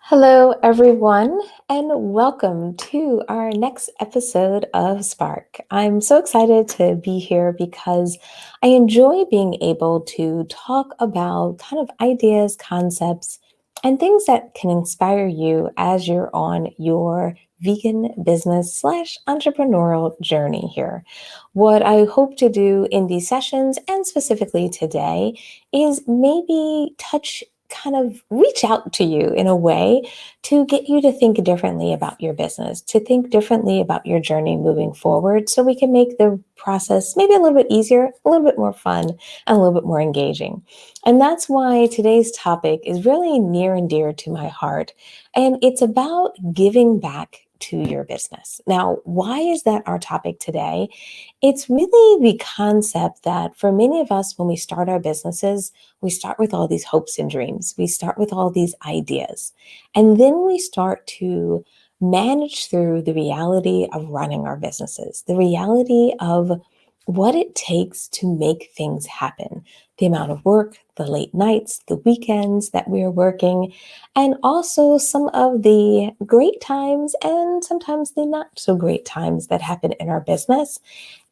Hello, everyone, and welcome to our next episode of Spark. I'm so excited to be here because I enjoy being able to talk about kind of ideas, concepts, and things that can inspire you as you're on your vegan business slash entrepreneurial journey here. What I hope to do in these sessions, and specifically today, is maybe touch kind of reach out to you in a way to get you to think differently about your business, to think differently about your journey moving forward so we can make the process maybe a little bit easier, a little bit more fun, and a little bit more engaging. And that's why today's topic is really near and dear to my heart. And it's about giving back to your business. Now, why is that our topic today? It's really the concept that for many of us, when we start our businesses, we start with all these hopes and dreams. We start with all these ideas. And then we start to manage through the reality of running our businesses, the reality of what it takes to make things happen, the amount of work, the late nights, the weekends that we are working, and also some of the great times and sometimes the not so great times that happen in our business.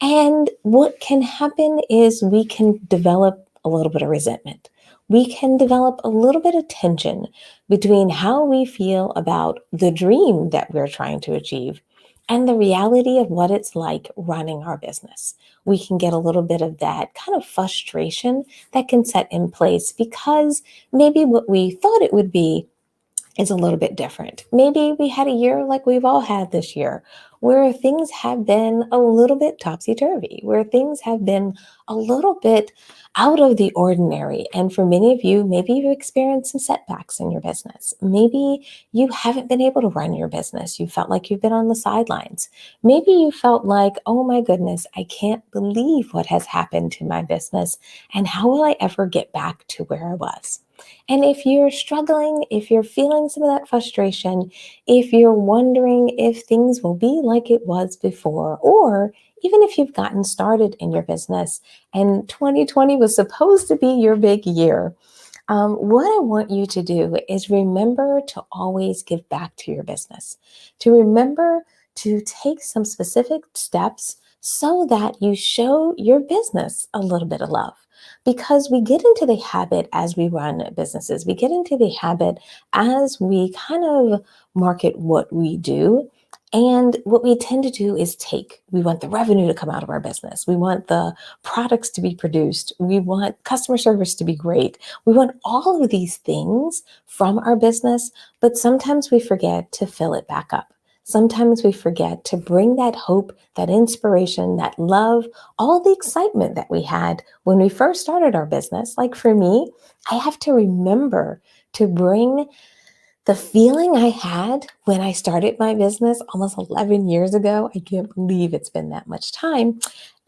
And what can happen is we can develop a little bit of resentment. We can develop a little bit of tension between how we feel about the dream that we're trying to achieve and the reality of what it's like running our business. We can get a little bit of that kind of frustration that can set in place because maybe what we thought it would be is a little bit different. Maybe we had a year like we've all had this year, where things have been a little bit topsy turvy, where things have been a little bit out of the ordinary. And for many of you, maybe you've experienced some setbacks in your business. Maybe you haven't been able to run your business. You felt like you've been on the sidelines. Maybe you felt like, oh my goodness, I can't believe what has happened to my business. And how will I ever get back to where I was? And if you're struggling, if you're feeling some of that frustration, if you're wondering if things will be like it was before, or even if you've gotten started in your business and 2020 was supposed to be your big year, what I want you to do is remember to always give back to your business, to remember to take some specific steps so that you show your business a little bit of love. Because we get into the habit as we run businesses, we get into the habit as we kind of market what we do. And what we tend to do is take. We want the revenue to come out of our business. We want the products to be produced. We want customer service to be great. We want all of these things from our business, but sometimes we forget to fill it back up. Sometimes we forget to bring that hope, that inspiration, that love, all the excitement that we had when we first started our business. Like for me, I have to remember to bring the feeling I had when I started my business almost 11 years ago. I can't believe it's been that much time,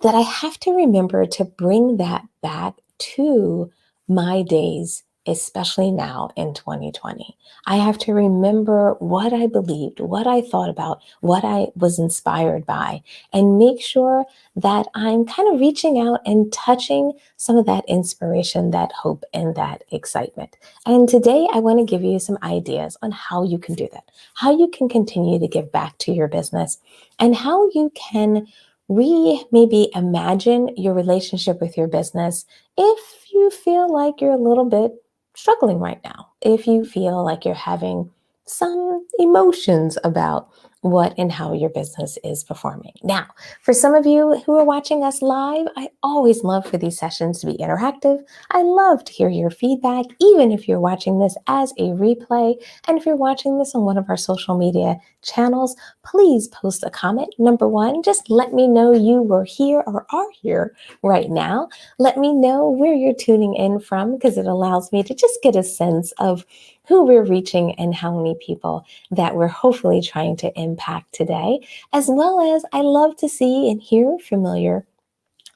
that I have to remember to bring that back to my days, especially now in 2020. I have to remember what I believed, what I thought about, what I was inspired by, and make sure that I'm kind of reaching out and touching some of that inspiration, that hope, and that excitement. And today I want to give you some ideas on how you can do that, how you can continue to give back to your business, and how you can maybe imagine your relationship with your business if you feel like you're a little bit struggling right now, if you feel like you're having some emotions about what and how your business is performing. Now, for some of you who are watching us live, I always love for these sessions to be interactive. I love to hear your feedback, even if you're watching this as a replay. And if you're watching this on one of our social media channels, please post a comment. Number one, just let me know you were here or are here right now. Let me know where you're tuning in from, because it allows me to just get a sense of who we're reaching and how many people that we're hopefully trying to impact today, as well as I love to see and hear familiar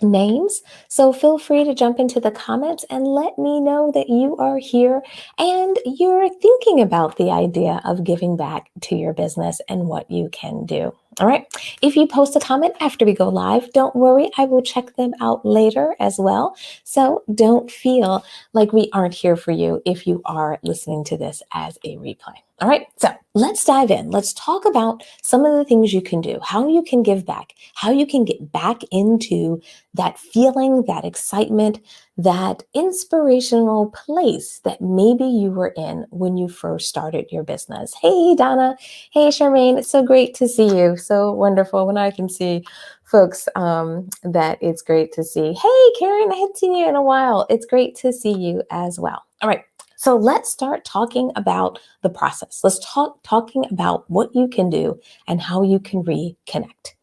names. So feel free to jump into the comments and let me know that you are here and you're thinking about the idea of giving back to your business and what you can do. All right. If you post a comment after we go live, don't worry, I will check them out later as well. So don't feel like we aren't here for you if you are listening to this as a replay. All right, so let's dive in. Let's talk about some of the things you can do, how you can give back, how you can get back into that feeling, that excitement, that inspirational place that maybe you were in when you first started your business. Hey, Donna. Hey, Charmaine. It's so great to see you. So wonderful when I can see folks that it's great to see. Hey, Karen, I hadn't seen you in a while. It's great to see you as well. All right. So let's start talking about the process. Let's talking about what you can do and how you can reconnect.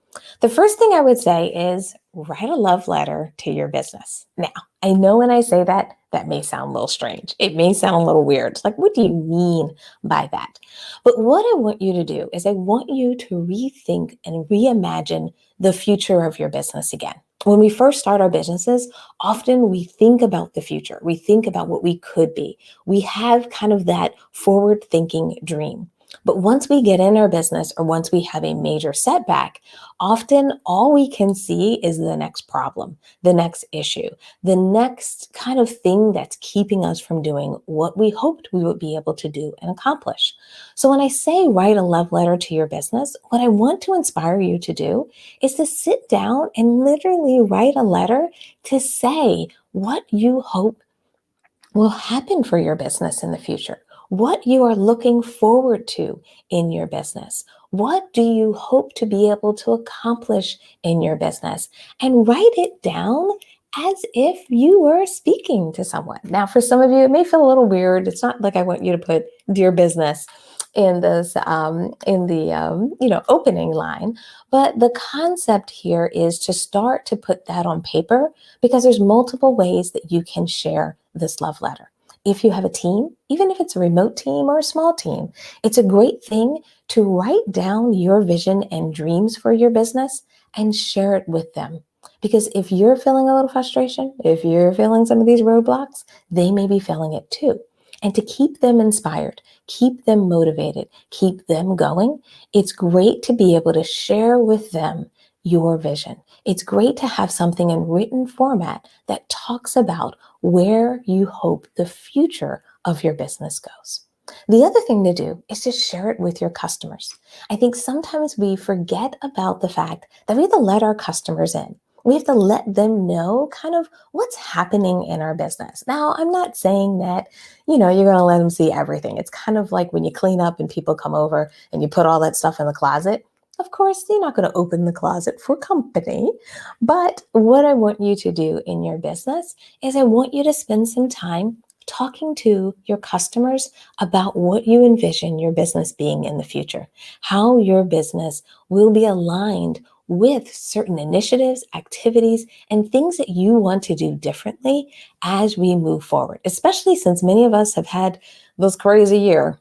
The first thing I would say is write a love letter to your business. Now, I know when I say that, that may sound a little strange. It may sound a little weird. It's like, what do you mean by that? But what I want you to do is I want you to rethink and reimagine the future of your business again. When we first start our businesses, often we think about the future. We think about what we could be. We have kind of that forward thinking dream. But once we get in our business or once we have a major setback, often all we can see is the next problem, the next issue, the next kind of thing that's keeping us from doing what we hoped we would be able to do and accomplish. So when I say write a love letter to your business, what I want to inspire you to do is to sit down and literally write a letter to say what you hope will happen for your business in the future, what you are looking forward to in your business. What do you hope to be able to accomplish in your business? And write it down as if you were speaking to someone. Now, for some of you, it may feel a little weird. It's not like I want you to put "Dear Business" in this in the opening line, but the concept here is to start to put that on paper because there's multiple ways that you can share this love letter. If you have a team, even if it's a remote team or a small team, it's a great thing to write down your vision and dreams for your business and share it with them. Because if you're feeling a little frustration, if you're feeling some of these roadblocks, they may be feeling it too. And to keep them inspired, keep them motivated, keep them going, it's great to be able to share with them your vision. It's great to have something in written format that talks about where you hope the future of your business goes. The other thing to do is to share it with your customers. I think sometimes we forget about the fact that we have to let our customers in. We have to let them know kind of what's happening in our business. Now, I'm not saying that, you're going to let them see everything. It's kind of like when you clean up and people come over and you put all that stuff in the closet. Of course, you're not going to open the closet for company. But what I want you to do in your business is I want you to spend some time talking to your customers about what you envision your business being in the future, how your business will be aligned with certain initiatives, activities, and things that you want to do differently as we move forward, especially since many of us have had those crazy year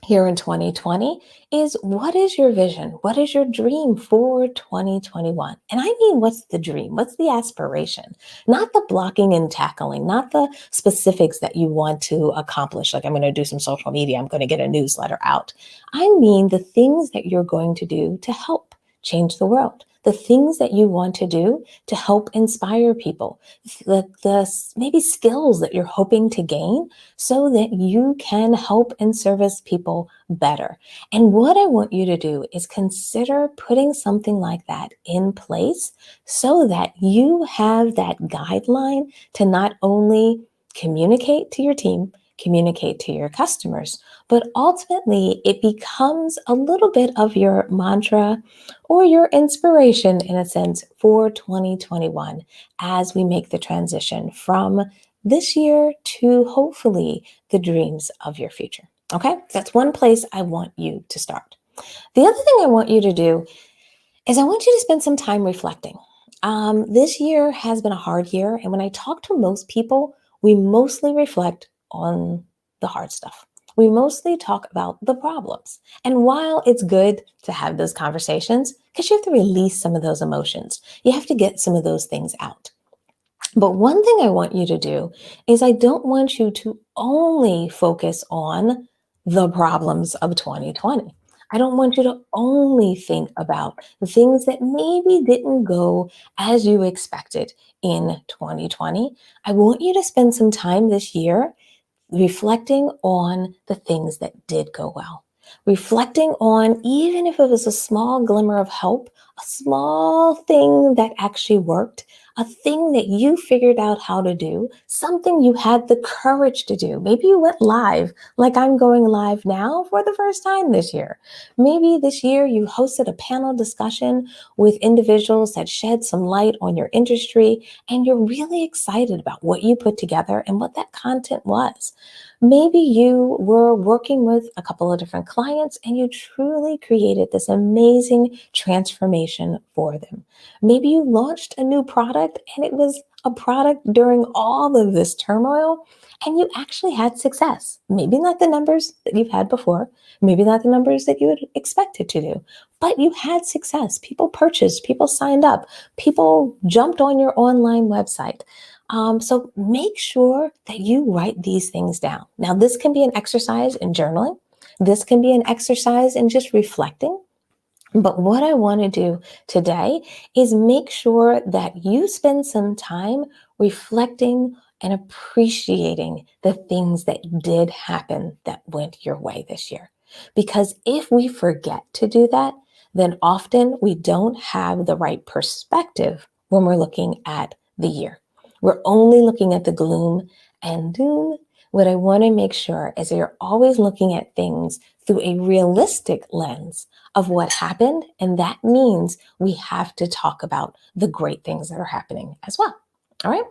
here in 2020 is what is your vision? What is your dream for 2021? And I mean, what's the dream? What's the aspiration? Not the blocking and tackling, not the specifics that you want to accomplish. Like I'm going to do some social media. I'm going to get a newsletter out. I mean, the things that you're going to do to help change the world. The things that you want to do to help inspire people, the maybe skills that you're hoping to gain so that you can help and service people better. And what I want you to do is consider putting something like that in place so that you have that guideline to not only communicate to your team, communicate to your customers, but ultimately it becomes a little bit of your mantra or your inspiration in a sense for 2021 as we make the transition from this year to hopefully the dreams of your future. Okay, that's one place I want you to start. The other thing I want you to do is I want you to spend some time reflecting. This year has been a hard year, and when I talk to most people, we mostly reflect on the hard stuff. We mostly talk about the problems. And while it's good to have those conversations, because you have to release some of those emotions, you have to get some of those things out. But one thing I want you to do is I don't want you to only focus on the problems of 2020. I don't want you to only think about the things that maybe didn't go as you expected in 2020. I want you to spend some time this year reflecting on the things that did go well. Reflecting on, even if it was a small glimmer of hope, a small thing that actually worked, a thing that you figured out how to do, something you had the courage to do. Maybe you went live, like I'm going live now for the first time this year. Maybe this year you hosted a panel discussion with individuals that shed some light on your industry, and you're really excited about what you put together and what that content was. Maybe you were working with a couple of different clients and you truly created this amazing transformation for them. Maybe you launched a new product and it was a product during all of this turmoil and you actually had success. Maybe not the numbers that you've had before, maybe not the numbers that you had expected to do, but you had success. People purchased, people signed up, people jumped on your online website. So make sure that you write these things down. Now, this can be an exercise in journaling. This can be an exercise in just reflecting. But what I want to do today is make sure that you spend some time reflecting and appreciating the things that did happen that went your way this year. Because if we forget to do that, then often we don't have the right perspective when we're looking at the year. We're only looking at the gloom and doom. What I want to make sure is that you're always looking at things through a realistic lens of what happened. And that means we have to talk about the great things that are happening as well. All right.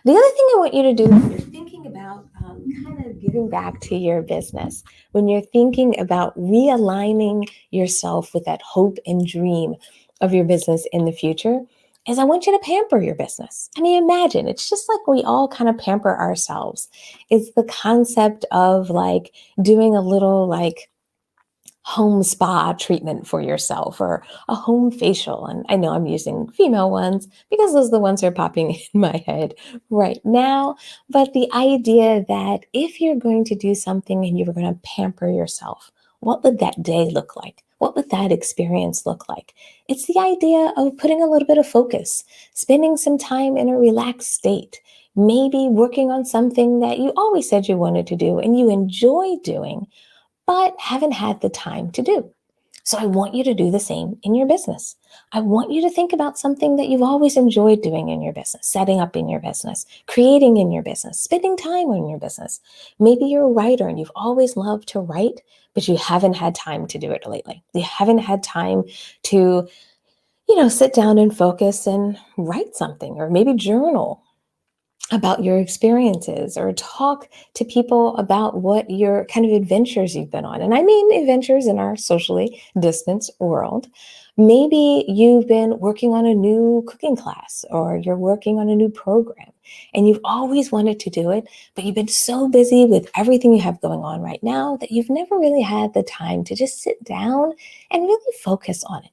The other thing I want you to do when you're thinking about kind of giving back to your business, when you're thinking about realigning yourself with that hope and dream of your business in the future, is I want you to pamper your business. I mean, imagine it's just like we all kind of pamper ourselves. It's the concept of like doing a little like home spa treatment for yourself or a home facial. And I know I'm using female ones because those are the ones that are popping in my head right now. But the idea that if you're going to do something and you were going to pamper yourself, what would that day look like? What would that experience look like? It's the idea of putting a little bit of focus, spending some time in a relaxed state, maybe working on something that you always said you wanted to do and you enjoy doing but haven't had the time to do. So I want you to do the same in your business. I want you to think about something that you've always enjoyed doing in your business, setting up in your business, creating in your business, spending time in your business. Maybe you're a writer and you've always loved to write, but you haven't had time to do it lately. You haven't had time to, sit down and focus and write something or maybe journal about your experiences or talk to people about what your kind of adventures you've been on. And I mean adventures in our socially distanced world. Maybe you've been working on a new cooking class or you're working on a new program and you've always wanted to do it, but you've been so busy with everything you have going on right now that you've never really had the time to just sit down and really focus on it.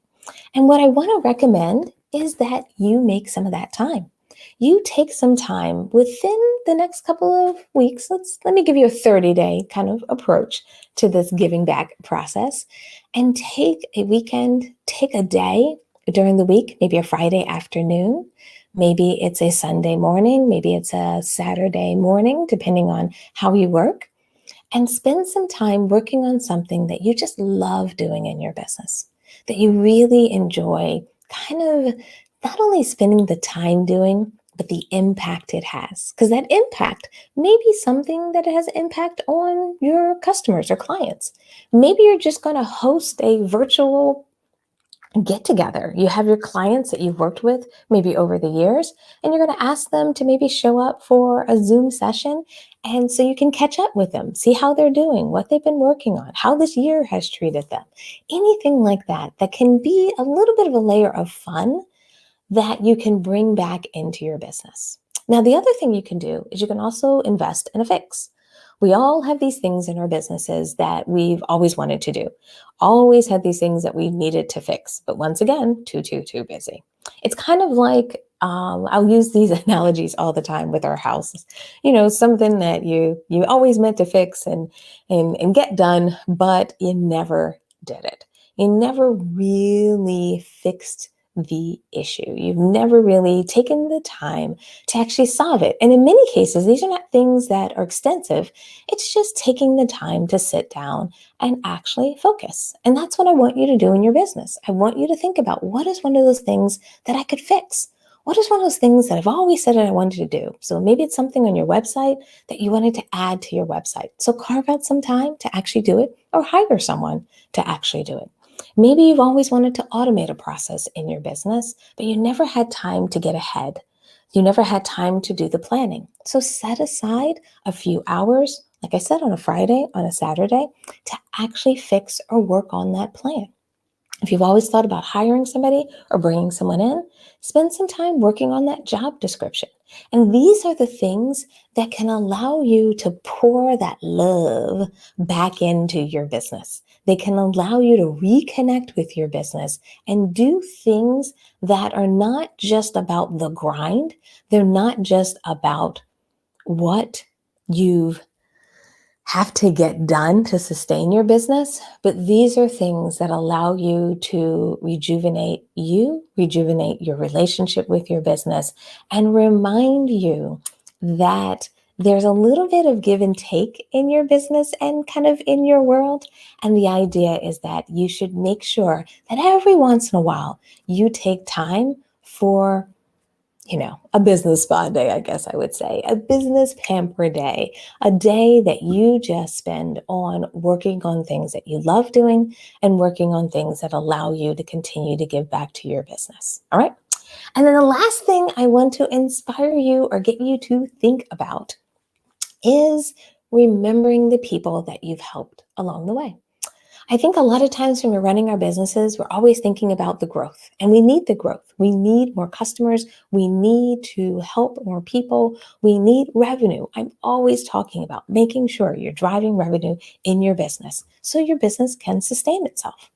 And what I want to recommend is that you make some of that time. You take some time within the next couple of weeks. Let me give you a 30-day kind of approach to this giving back process and take a weekend, take a day during the week, maybe a Friday afternoon, maybe it's a Sunday morning, maybe it's a Saturday morning, depending on how you work, and spend some time working on something that you just love doing in your business, that you really enjoy kind of not only spending the time doing, but the impact it has. Because that impact may be something that has impact on your customers or clients. Maybe you're just going to host a virtual get together. You have your clients that you've worked with maybe over the years, and you're going to ask them to maybe show up for a Zoom session. And so you can catch up with them, see how they're doing, what they've been working on, how this year has treated them. Anything like that, that can be a little bit of a layer of fun that you can bring back into your business. Now, the other thing you can do is you can also invest in a fix. We all have these things in our businesses that we've always wanted to do, always had these things that we needed to fix. But once again, too busy. It's kind of like, I'll use these analogies all the time with our houses. Something that you always meant to fix and get done, but you never did it. You never really fixed the issue. You've never really taken the time to actually solve it. And in many cases, these are not things that are extensive. It's just taking the time to sit down and actually focus. And that's what I want you to do in your business. I want you to think about, what is one of those things that I could fix? What is one of those things that I've always said that I wanted to do? So maybe it's something on your website that you wanted to add to your website. So carve out some time to actually do it, or hire someone to actually do it. Maybe you've always wanted to automate a process in your business, but you never had time to get ahead. You never had time to do the planning. So set aside a few hours, like I said, on a Friday, on a Saturday, to actually fix or work on that plan. If you've always thought about hiring somebody or bringing someone in, spend some time working on that job description. And these are the things that can allow you to pour that love back into your business. They can allow you to reconnect with your business and do things that are not just about the grind. They're not just about what you've have to get done to sustain your business, but these are things that allow you to rejuvenate your relationship with your business, and remind you that there's a little bit of give and take in your business and kind of in your world. And the idea is that you should make sure that every once in a while you take time for, a business spa day, I guess I would say, a business pamper day, a day that you just spend on working on things that you love doing and working on things that allow you to continue to give back to your business. All right. And then the last thing I want to inspire you or get you to think about is remembering the people that you've helped along the way. I think a lot of times when we're running our businesses, we're always thinking about the growth, and we need the growth. We need more customers. We need to help more people. We need revenue. I'm always talking about making sure you're driving revenue in your business so your business can sustain itself.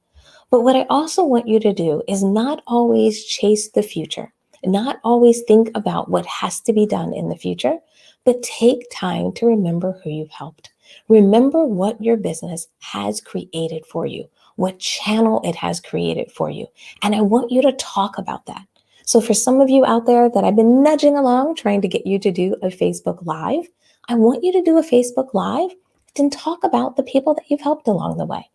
But what I also want you to do is not always chase the future, not always think about what has to be done in the future, but take time to remember who you've helped. Remember what your business has created for you, what channel it has created for you. And I want you to talk about that. So, for some of you out there that I've been nudging along, trying to get you to do a Facebook Live, I want you to do a Facebook Live and talk about the people that you've helped along the way.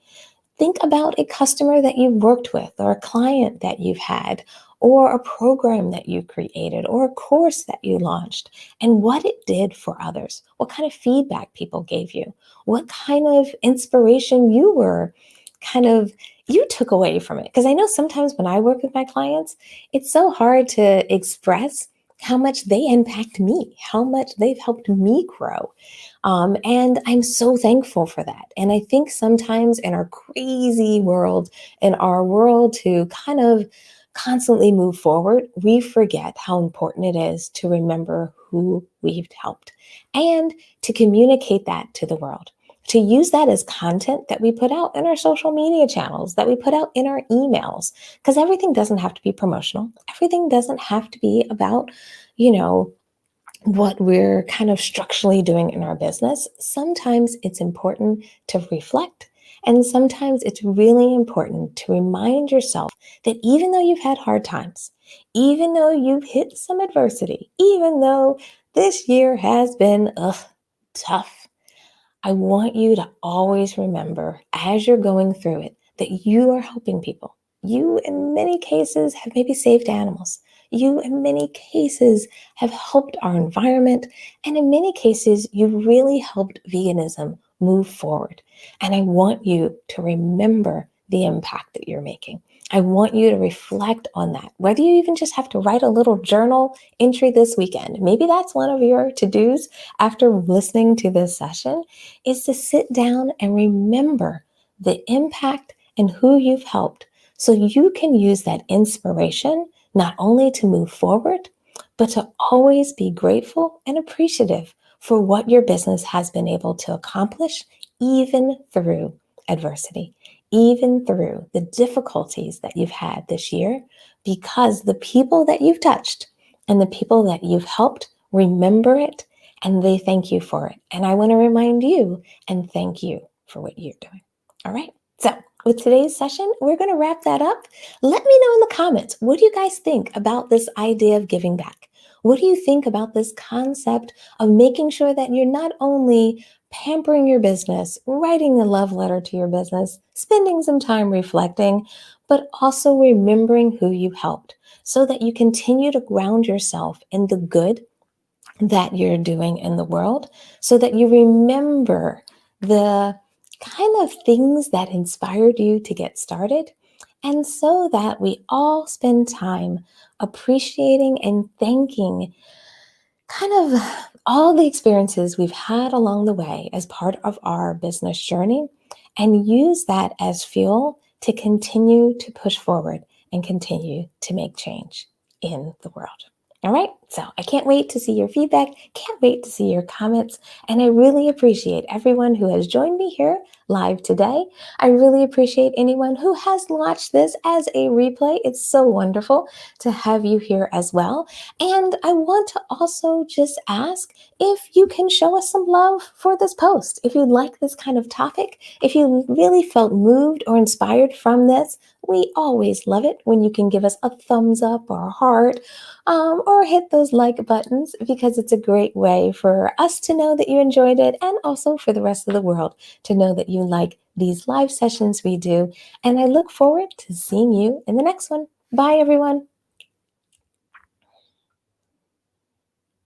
Think about a customer that you've worked with, or a client that you've had, or a program that you created, or a course that you launched, and what it did for others. What kind of feedback people gave you, what kind of inspiration you took away from it. Because I know sometimes when I work with my clients, it's so hard to express how much they impact me, how much they've helped me grow. And I'm so thankful for that. And I think sometimes in our crazy world, in our world to kind of constantly move forward, we forget how important it is to remember who we've helped and to communicate that to the world. To use that as content that we put out in our social media channels, that we put out in our emails, because everything doesn't have to be promotional. Everything doesn't have to be about, you know, what we're kind of structurally doing in our business. Sometimes it's important to reflect. And sometimes it's really important to remind yourself that even though you've had hard times, even though you've hit some adversity, even though this year has been tough, I want you to always remember as you're going through it that you are helping people. You, in many cases, have maybe saved animals. You, in many cases, have helped our environment. And in many cases, you really helped veganism move forward. And I want you to remember the impact that you're making. I want you to reflect on that, whether you even just have to write a little journal entry this weekend. Maybe that's one of your to-dos after listening to this session, is to sit down and remember the impact and who you've helped, so you can use that inspiration not only to move forward, but to always be grateful and appreciative for what your business has been able to accomplish, even through adversity, even through the difficulties that you've had this year, because the people that you've touched and the people that you've helped remember it, and they thank you for it. And I want to remind you and thank you for what you're doing. All right. So, with today's session, we're going to wrap that up. Let me know in the comments, what do you guys think about this idea of giving back? What do you think about this concept of making sure that you're not only pampering your business, writing a love letter to your business, spending some time reflecting, but also remembering who you helped so that you continue to ground yourself in the good that you're doing in the world so that you remember the kind of things that inspired you to get started. And so that we all spend time appreciating and thanking kind of all the experiences we've had along the way as part of our business journey and use that as fuel to continue to push forward and continue to make change in the world. All right, so I can't wait to see your feedback, can't wait to see your comments, and I really appreciate everyone who has joined me here live today. I really appreciate anyone who has watched this as a replay. It's so wonderful to have you here as well. And I want to also just ask if you can show us some love for this post. If you like this kind of topic, if you really felt moved or inspired from this, we always love it when you can give us a thumbs up or a heart, or hit those like buttons because it's a great way for us to know that you enjoyed it and also for the rest of the world to know that you like these live sessions we do. And I look forward to seeing you in the next one. Bye, everyone.